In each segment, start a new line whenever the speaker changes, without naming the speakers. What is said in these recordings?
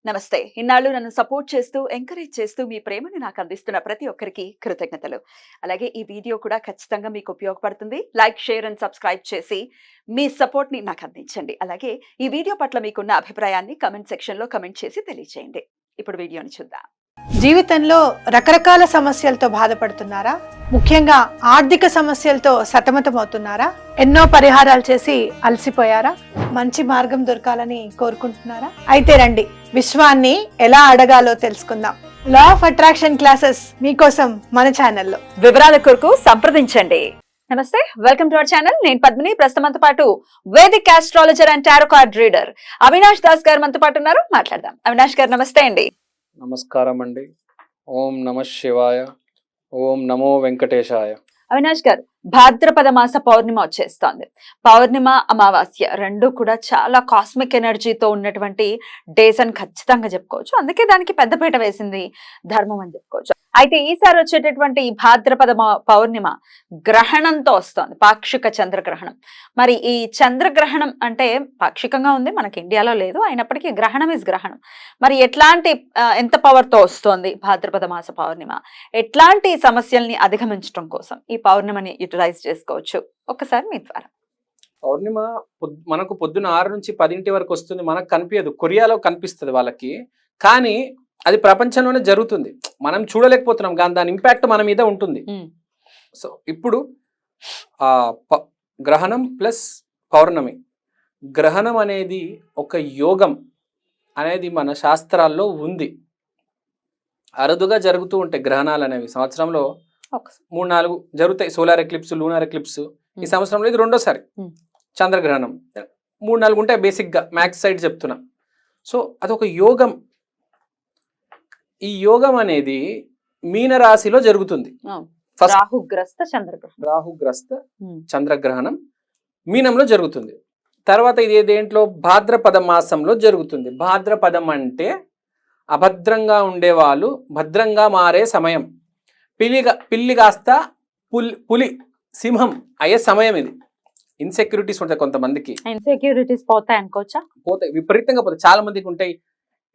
నమస్తే. ఇన్నాళ్ళు నన్ను సపోర్ట్ చేస్తూ, ఎంకరేజ్ చేస్తూ మీ ప్రేమని నాకు అందిస్తున్న ప్రతి ఒక్కరికి కృతజ్ఞతలు. అలాగే ఈ వీడియో కూడా ఖచ్చితంగా మీకు ఉపయోగపడుతుంది. లైక్, షేర్ అండ్ సబ్స్క్రైబ్ చేసి మీ సపోర్ట్‌ని నాకు అందించండి. అలాగే ఈ వీడియో పట్ల మీకున్న అభిప్రాయాన్ని కామెంట్ సెక్షన్‌లో కామెంట్ చేసి తెలియజేయండి. ఇప్పుడు వీడియోని చూద్దాం.
జీవితంలో రకరకాల సమస్యలతో బాధపడుతున్నారా? ముఖ్యంగా ఆర్థిక సమస్యలతో సతమతమవుతున్నారా? ఎన్నో పరిహారాలు చేసి అలసిపోయారా? మంచి మార్గం దొరకాలని కోరుకుంటున్నారా? అయితే రండి, విశ్వాన్ని ఎలా అడగాలో తెలుసుకుందాం. లా ఆఫ్ అట్రాక్షన్ క్లాసెస్ మీకోసం మన ఛానల్లో.
వివరాల కొరకు సంప్రదించండి. నమస్తే, వెల్కమ్ టు అవర్ ఛానల్. నేను పద్మిని. ప్రస్తుతంతో పాటు Vedic astrologer and tarot card reader Avinash Das గారు మనతో పాటు ఉన్నారు. మాట్లాడదాం. అవినాష్ గారు నమస్తే అండి.
నమస్కారం అండి. ఓం నమ శివాయ. ఓం నమో వెంకటేశాయ.
అవినాష్ గారు, భాద్రపద మాస పౌర్ణిమ వచ్చేస్తోంది. పౌర్ణిమ, అమావాస్య రెండు కూడా చాలా కాస్మిక్ ఎనర్జీతో ఉన్నటువంటి డేస్ అని ఖచ్చితంగా చెప్పుకోవచ్చు. అందుకే దానికి పెద్దపీట వేసింది ధర్మం అని చెప్పుకోవచ్చు. అయితే ఈసారి వచ్చేటటువంటి ఈ భాద్రపద పౌర్ణిమ గ్రహణంతో వస్తోంది, పాక్షిక చంద్రగ్రహణం. మరి ఈ చంద్రగ్రహణం అంటే పాక్షికంగా ఉంది, మనకి ఇండియాలో లేదు, అయినప్పటికీ గ్రహణం ఇస్ గ్రహణం. మరి ఎంత పవర్తో వస్తోంది భాద్రపద మాస పౌర్ణిమ? ఎట్లాంటి సమస్యల్ని అధిగమించడం కోసం ఈ పౌర్ణిమని యూటిలైజ్ చేసుకోవచ్చు? ఒక్కసారి మీ ద్వారా.
పౌర్ణిమ మనకు పొద్దున 6 నుంచి 10 వరకు వస్తుంది. మనకు కనిపించదు, కొరియాలో కనిపిస్తుంది వాళ్ళకి. కానీ అది ప్రపంచంలోనే జరుగుతుంది, మనం చూడలేకపోతున్నాం, కానీ దాని ఇంపాక్ట్ మన మీద ఉంటుంది. సో ఇప్పుడు గ్రహణం ప్లస్ పౌర్ణమి. గ్రహణం అనేది ఒక యోగం అనేది మన శాస్త్రాల్లో ఉంది. అరుదుగా జరుగుతూ ఉంటాయి గ్రహణాలు అనేవి. సంవత్సరంలో 3-4 జరుగుతాయి. Solar eclipse, lunar eclipse. ఈ సంవత్సరంలో ఇది రెండోసారి చంద్రగ్రహణం. 3-4 ఉంటాయి బేసిక్గా, మ్యాక్స్ సైడ్ చెప్తున్నా. సో అదొక యోగం. ఈ యోగం అనేది మీనరాశిలో జరుగుతుంది. రాహుగ్రస్త చంద్రగ్రహణం మీనంలో జరుగుతుంది. తర్వాత ఇది దేంట్లో? భాద్రపద మాసంలో జరుగుతుంది. భాద్రపదం అంటే అభద్రంగా ఉండేవాళ్ళు భద్రంగా మారే సమయం. పిల్లి కాస్త పులి, సింహం అయ్యే సమయం ఇది. ఇన్సెక్యూరిటీస్ ఉంటాయి కొంతమందికి.
ఇన్సెక్యూరిటీస్ పోతాయి అనుకోవచ్చా?
పోతాయి, విపరీతంగా పోతాయి. చాలా మందికి ఉంటాయి.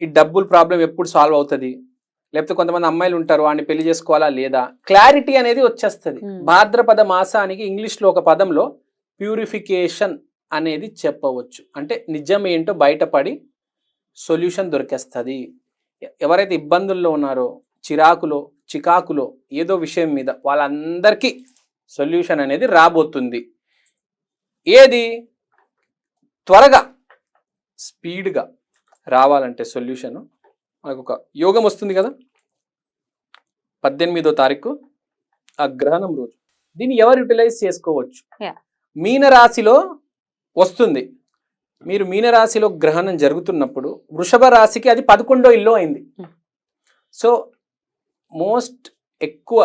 ఈ డబ్బుల ప్రాబ్లం ఎప్పుడు సాల్వ్ అవుతుంది, లేకపోతే కొంతమంది అమ్మాయిలు ఉంటారు, వాడిని పెళ్లి చేసుకోవాలా లేదా, క్లారిటీ అనేది వచ్చేస్తుంది. భాద్రపద మాసానికి ఇంగ్లీష్లో ఒక పదంలో ప్యూరిఫికేషన్ అనేది చెప్పవచ్చు. అంటే నిజం ఏంటో బయటపడి సొల్యూషన్ దొరికేస్తుంది. ఎవరైతే ఇబ్బందుల్లో ఉన్నారో, చికాకులో ఏదో విషయం మీద, వాళ్ళందరికీ సొల్యూషన్ అనేది రాబోతుంది. ఏది త్వరగా స్పీడ్గా రావాలంటే సొల్యూషన్, మనకు ఒక యోగం వస్తుంది కదా 18వ తారీఖు, ఆ గ్రహణం రోజు. దీన్ని ఎవరు యూటిలైజ్ చేసుకోవచ్చు? మీనరాశిలో వస్తుంది. మీరు మీనరాశిలో గ్రహణం జరుగుతున్నప్పుడు వృషభ రాశికి అది 11వ ఇల్లు అయింది. సో మోస్ట్ ఎక్కువ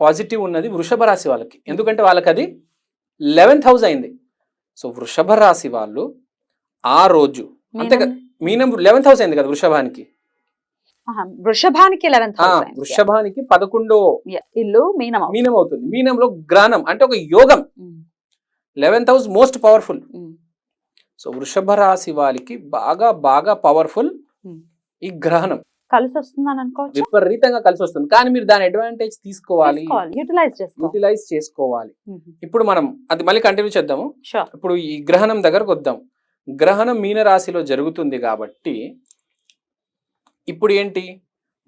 పాజిటివ్ ఉన్నది వృషభ రాశి వాళ్ళకి, ఎందుకంటే వాళ్ళకి అది 11th హౌస్ అయింది. సో వృషభ రాశి వాళ్ళు ఆ రోజు, అంతే కదా, మీనం 11th హౌస్ అయింది కదా వృషభానికి.
వృషభానికి
11వ
ఇల్లు
మీనం అవుతుంది. మీనంలో గ్రహణం అంటే ఒక యోగం. 11th house most powerful. So వృషభ రాశి వాళ్ళకి బాగా పవర్ఫుల్ ఈ గ్రహణం.
కలిసి వస్తుందని అనుకోవచ్చు,
విపరీతంగా కలిసి వస్తుంది. కానీ మీరు దాని అడ్వాంటేజ్ తీసుకోవాలి, యూటిలైజ్ చేసుకోవాలి. ఇప్పుడు మనం అది మళ్ళీ కంటిన్యూ చేద్దాము. ఇప్పుడు ఈ గ్రహణం దగ్గరకు వద్దాం. గ్రహణం మీనరాశిలో జరుగుతుంది కాబట్టి ఇప్పుడు ఏంటి,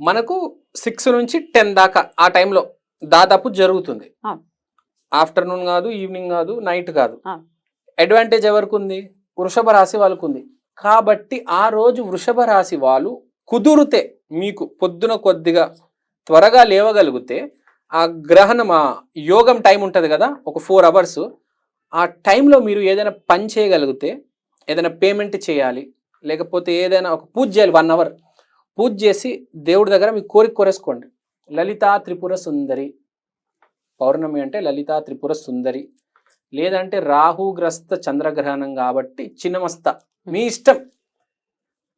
మనకు 6 నుంచి 10 దాకా ఆ టైంలో దాదాపు జరుగుతుంది. ఆఫ్టర్నూన్ కాదు, ఈవినింగ్ కాదు, నైట్ కాదు. అడ్వాంటేజ్ ఎవరికి ఉంది? వృషభ రాశి వాళ్ళకు ఉంది. కాబట్టి ఆ రోజు వృషభ రాశి వాళ్ళు కుదురుతే, మీకు పొద్దున కొద్దిగా త్వరగా లేవగలిగితే, ఆ గ్రహణం ఆ యోగం టైం ఉంటుంది కదా, ఒక 4 అవర్స్, ఆ టైంలో మీరు ఏదైనా పని చేయగలిగితే, ఏదైనా పేమెంట్ చేయాలి, లేకపోతే ఏదైనా ఒక పూజ చేయాలి, 1 అవర్ పూజ చేసి దేవుడి దగ్గర మీ కోరిక కోరేసుకోండి. లలితా త్రిపుర సుందరి, పౌర్ణమి అంటే లలితా త్రిపుర సుందరి, లేదంటే రాహుగ్రస్త చంద్రగ్రహణం కాబట్టి చిన్నమస్త, మీ ఇష్టం.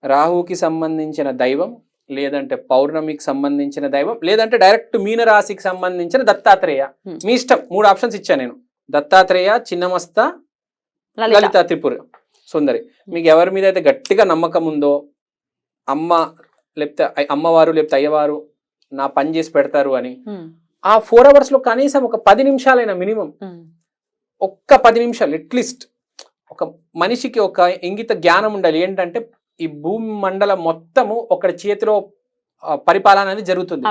రాహుకి సంబంధించిన దైవం, లేదంటే పౌర్ణమికి సంబంధించిన దైవం, లేదంటే డైరెక్ట్ మీనరాశికి సంబంధించిన దత్తాత్రేయ, మీ ఇష్టం. 3 ఆప్షన్స్ ఇచ్చాను నేను. దత్తాత్రేయ, చిన్నమస్త, లలితా త్రిపుర సుందరి. మీకు ఎవరి మీద అయితే గట్టిగా నమ్మకం ఉందో, అమ్మ లేకపోతే అమ్మవారు లేకపోతే అయ్యవారు నా పని చేసి పెడతారు అని ఆ 4 hours లో కనీసం ఒక 10 నిమిషాలైనా మినిమం, ఒక్క 10 నిమిషాలు అట్లీస్ట్ ఒక మనిషికి ఒక ఇంగిత జ్ఞానం ఉండాలి. ఏంటంటే ఈ భూమి మండలం మొత్తము ఒకటి చేతిలో పరిపాలన అనేది జరుగుతుంది.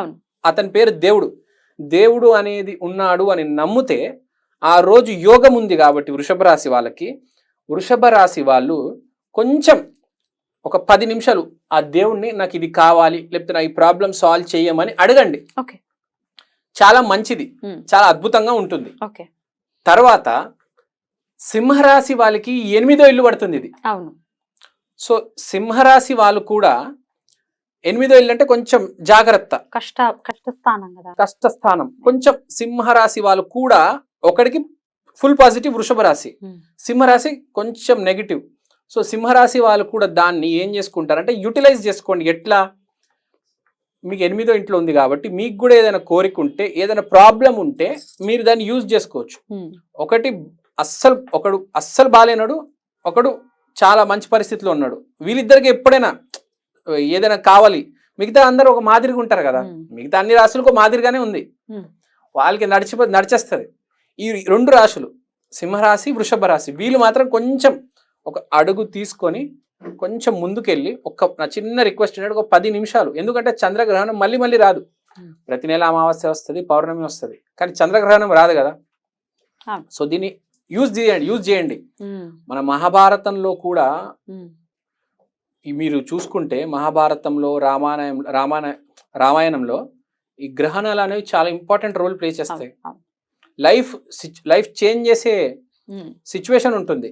అతని పేరు దేవుడు. దేవుడు అనేది ఉన్నాడు అని నమ్మితే ఆ రోజు యోగం ఉంది కాబట్టి వృషభ రాశి వాళ్ళకి, వృషభ రాశి వాళ్ళు కొంచెం ఒక 10 నిమిషాలు ఆ దేవుణ్ణి నాకు ఇది కావాలి లేకపోతే నా ఈ ప్రాబ్లం సాల్వ్ చేయమని అడగండి. చాలా మంచిది, చాలా అద్భుతంగా ఉంటుంది. తర్వాత సింహరాశి వాళ్ళకి 8వ ఇల్లు పడుతుంది ఇది. సో సింహరాశి వాళ్ళు కూడా 8వ ఇల్లు అంటే కొంచెం జాగ్రత్త, కష్టస్థానం. కొంచెం సింహరాశి వాళ్ళు కూడా ఒకడికి ఫుల్ పాజిటివ్ వృషభ రాశి, సింహరాశి కొంచెం నెగిటివ్. సో సింహరాశి వాళ్ళు కూడా దాన్ని ఏం చేసుకుంటారంటే యూటిలైజ్ చేసుకోండి. ఎట్లా, మీకు 8వ ఇంట్లో ఉంది కాబట్టి మీకు కూడా ఏదైనా కోరిక ఉంటే ఏదైనా ప్రాబ్లం ఉంటే మీరు దాన్ని యూజ్ చేసుకోవచ్చు. ఒకడు అస్సలు బాలేనాడు, ఒకడు చాలా మంచి పరిస్థితిలో ఉన్నాడు. వీళ్ళిద్దరికి ఎప్పుడైనా ఏదైనా కావాలి, మిగతా అందరూ ఒక మాదిరిగా ఉంటారు కదా, మిగతా అన్ని రాశులకు మాదిరిగానే ఉంది, వాళ్ళకి నడిచేస్తుంది. ఈ 2 రాశులు సింహరాశి వృషభ రాశి వీళ్ళు మాత్రం కొంచెం ఒక అడుగు తీసుకొని కొంచెం ముందుకెళ్ళి నా చిన్న రిక్వెస్ట్ ఏంటంటే ఒక 10 నిమిషాలు. ఎందుకంటే చంద్రగ్రహణం మళ్ళీ రాదు. ప్రతి నెల అమావాస్య వస్తుంది, పౌర్ణమి వస్తుంది, కానీ చంద్రగ్రహణం రాదు కదా. సో దీన్ని యూజ్ చేయండి. మన మహాభారతంలో కూడా మీరు చూసుకుంటే మహాభారతంలో రామాయణంలో ఈ గ్రహణాలు అనేవి చాలా ఇంపార్టెంట్ రోల్ ప్లే చేస్తాయి. లైఫ్ చేంజ్ చేసే సిచ్యువేషన్ ఉంటుంది.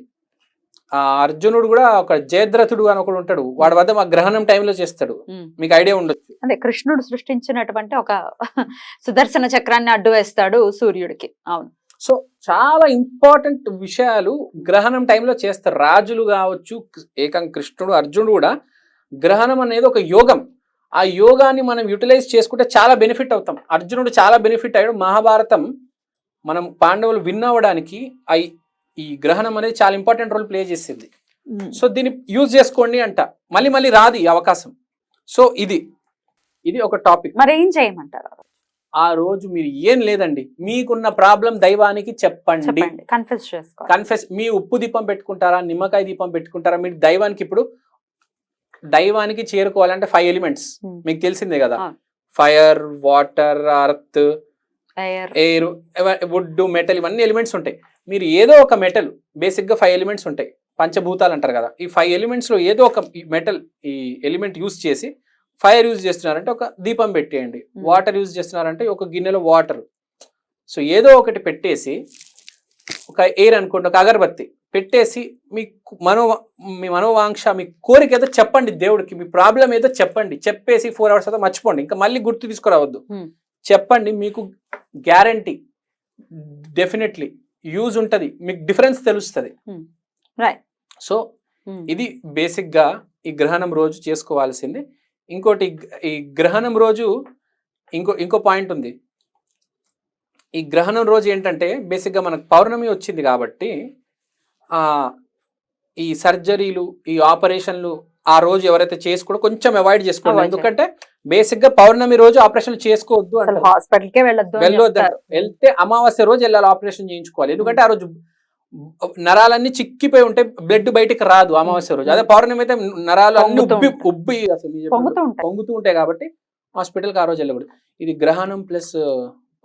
ఆ అర్జునుడు కూడా ఒక జయద్రథుడు అని ఒకడు ఉంటాడు, వాడి వద్ద మా గ్రహణం టైంలో చేస్తాడు, మీకు ఐడియా ఉండొచ్చు.
అదే కృష్ణుడు సృష్టించినటువంటి ఒక సుదర్శన చక్రాన్ని అడ్డు వేస్తాడు సూర్యుడికి. అవును.
సో చాలా ఇంపార్టెంట్ విషయాలు గ్రహణం టైంలో చేస్తారు. రాజులు కావచ్చు, ఏకంగా కృష్ణుడు అర్జునుడు కూడా గ్రహణం అనేది ఒక యోగం. ఆ యోగాన్ని మనం యూటిలైజ్ చేసుకుంటే చాలా బెనిఫిట్ అవుతాం. అర్జునుడు చాలా బెనిఫిట్ అయ్యాడు. మహాభారతం మనం పాండవులు విన్ అవ్వడానికి ఈ గ్రహణం అనేది చాలా ఇంపార్టెంట్ రోల్ ప్లే చేసింది. సో దీన్ని యూజ్ చేసుకోండి అంట. మళ్ళీ రాదు ఈ అవకాశం. సో ఇది ఒక టాపిక్.
మరి ఏం చేయమంటారు?
ఆ రోజు మీరు ఏం లేదండి, మీకున్న ప్రాబ్లం దైవానికి చెప్పండి. కన్ఫెస్. మీ ఉప్పు దీపం పెట్టుకుంటారా, నిమ్మకాయ దీపం పెట్టుకుంటారా, మీరు దైవానికి ఇప్పుడు దైవానికి చేరుకోవాలంటే 5 ఎలిమెంట్స్ మీకు తెలిసిందే కదా. Fire, water, earth, air, wood, metal, ఇవన్నీ ఎలిమెంట్స్ ఉంటాయి. మీరు ఏదో ఒక మెటల్, బేసిక్ గా 5 ఎలిమెంట్స్ ఉంటాయి, పంచభూతాలు అంటారు కదా. ఈ 5 ఎలిమెంట్స్ లో ఏదో ఒక మెటల్ ఈ ఎలిమెంట్ యూజ్ చేసి, ఫైర్ యూజ్ చేస్తున్నారంటే ఒక దీపం పెట్టేయండి, వాటర్ యూజ్ చేస్తున్నారంటే ఒక గిన్నెలో వాటర్. సో ఏదో ఒకటి పెట్టేసి, ఒక ఎయిర్ అనుకోండి, ఒక అగరబత్తి పెట్టేసి మీ మనోవాంక్ష, మీ కోరిక ఏదో చెప్పండి దేవుడికి, మీ ప్రాబ్లం ఏదో చెప్పండి. చెప్పేసి 4 hours తర్వాత మర్చిపోండి, ఇంకా మళ్ళీ గుర్తు తీసుకురావద్దు. చెప్పండి, మీకు గ్యారంటీ డెఫినెట్లీ యూజ్ ఉంటుంది, మీకు డిఫరెన్స్ తెలుస్తుంది. సో ఇది బేసిక్ గా ఈ గ్రహణం రోజు చేసుకోవాల్సింది. ఇంకోటి, ఈ గ్రహణం రోజు ఇంకో పాయింట్ ఉంది. ఈ గ్రహణం రోజు ఏంటంటే బేసిక్ గా మనకు పౌర్ణమి వచ్చింది కాబట్టి ఈ సర్జరీలు, ఈ ఆపరేషన్లు ఆ రోజు ఎవరైతే చేసుకోవడం కొంచెం అవాయిడ్ చేసుకోండి. ఎందుకంటే బేసిక్ గా పౌర్ణమి రోజు ఆపరేషన్ చేసుకోవద్దు అంటే,
హాస్పిటల్కే వెళ్ళొద్దు.
వెళ్తే అమావాస్య రోజు వెళ్ళాలి ఆపరేషన్ చేయించుకోవాలి. ఎందుకంటే ఆ రోజు నరాలన్నీ చిక్కిపోయి ఉంటే బ్లడ్ బయటికి రాదు అమావాస్య రోజు. అదే పౌర్ణమి అయితే నరాలు అన్ని ఉబ్బి అసలు పొంగుతూ ఉంటాయి కాబట్టి హాస్పిటల్కి ఆ రోజు వెళ్ళకూడదు. ఇది గ్రహణం ప్లస్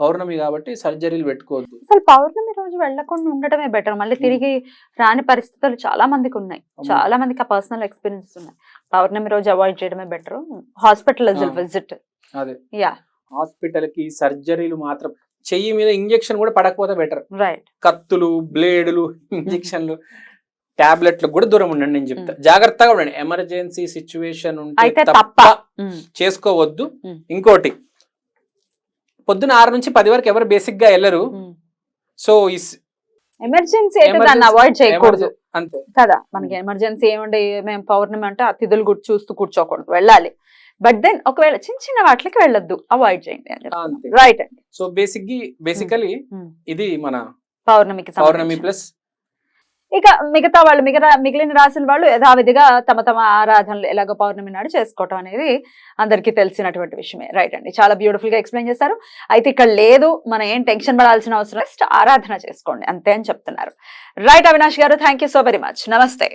పౌర్ణమి కాబట్టి సర్జరీలు పెట్టుకోవద్దు.
అసలు పౌర్ణమి రోజు వెళ్ళకుండా ఉండటమే బెటర్. మళ్ళీ తిరిగి రాని పరిస్థితులు చాలా మందికి ఉన్నాయి, చాలా మందికి ఆ పర్సనల్ ఎక్స్పీరియన్స్ ఉన్నాయి. పౌర్ణమి రోజు అవాయిడ్ చేయడమే బెటర్. హాస్పిటల్ విజిట్,
అదే హాస్పిటల్ కి సర్జరీలు మాత్రం, చెయ్యి మీద ఇంజెక్షన్ కూడా పడకపోతే బెటర్.
రైట్.
కత్తులు, బ్లేడులు, ఇంజెక్షన్లు, టాబ్లెట్లు కూడా దూరం ఉండండి. నేను చెప్తా, జాగ్రత్తగా ఉండండి. ఎమర్జెన్సీ సిచ్యువేషన్ ఉంటే తప్ప చేసుకోవద్దు. ఇంకోటి, పొద్దున 6 నుంచి 10 వరకు ఎవరు బేసిక్ గా వెళ్ళరు. సో
ఎమర్జెన్సీ అయితే దాన్ని అవాయిడ్ చేయకూడదు అంతే కదా. మనకి ఎమర్జెన్సీ ఏమంటే మేము పౌర్ణమి అంటే అతిథులు చూస్తూ కూర్చోకూడదు, వెళ్ళాలి. బట్ దెన్ ఒకవేళ చిన్న వాటికి వెళ్ళొద్దు, అవాయిడ్ చేయండి. రైట్ అండి.
సో బేసికలీ ఇది మన
పౌర్ణమి
ప్లస్
ఇక మిగతా వాళ్ళు మిగిలిన రాశుల వాళ్ళు యథావిధిగా తమ తమ ఆరాధనలు ఎలాగో పౌర్ణమి నాడు చేసుకోవటం అనేది అందరికీ తెలిసినటువంటి విషయమే. రైట్ అండి, చాలా బ్యూటిఫుల్ గా ఎక్స్ప్లెయిన్ చేశారు. అయితే ఇక్కడ లేదు, మనం ఏం టెన్షన్ పడాల్సిన అవసరం లేదు, ఆరాధన చేసుకోండి అంతే అని చెప్తున్నారు. రైట్ అవినాష్ గారు, thank you so very much. నమస్తే.